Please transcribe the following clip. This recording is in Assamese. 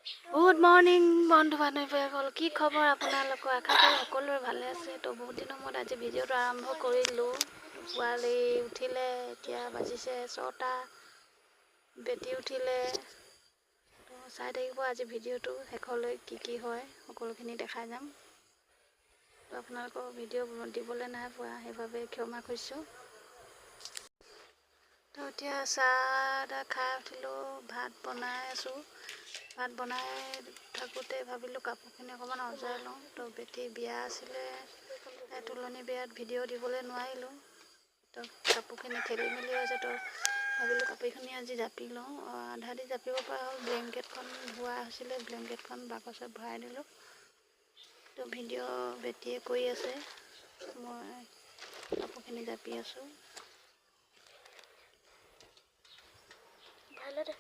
গুড মৰ্ণিং বন্ধু বান্ধৱীসকল, কি খবৰ আপোনালোকৰ? আশা কৰোঁ সকলোৰে ভালে আছে। তো বহুত দিনৰ মূৰত আজি ভিডিঅ'টো আৰম্ভ কৰিলোঁ। পোৱালি উঠিলে, এতিয়া বাজিছে 6টা। বেটি উঠিলে। তো চাই থাকিব আজি ভিডিঅ'টো শেষলৈ কি হয় সকলোখিনি দেখাই যাম। তো আপোনালোকৰ ভিডিঅ' দিবলৈ নাই পোৱা, সেইবাবে ক্ষমা কৰিছোঁ। তো এতিয়া চাহ খাই উঠিলোঁ, ভাত বনাই আছোঁ। ভাত বনাই থাকোঁতে ভাবিলোঁ কাপোৰখিনি অকণমান অঁজাই লওঁ। তো বেটি বিয়া আছিলে, তুলনি বিয়াত ভিডিঅ' দিবলৈ নোৱাৰিলোঁ। তো কাপোৰখিনি খেলি মেলি হৈছে, তো ভাবিলোঁ কাপোৰখিনি আজি জাপি লওঁ। আধা দি জাপিব পৰা হ'ল। ব্লেংকেটখন ধোৱা হৈছিলে, ব্লেংকেটখন বাকচত ভৰাই দিলোঁ। তো ভিডিঅ' বেটিয়ে কৰি আছে, মই কাপোৰখিনি জাপি আছোঁ। ভালে দে।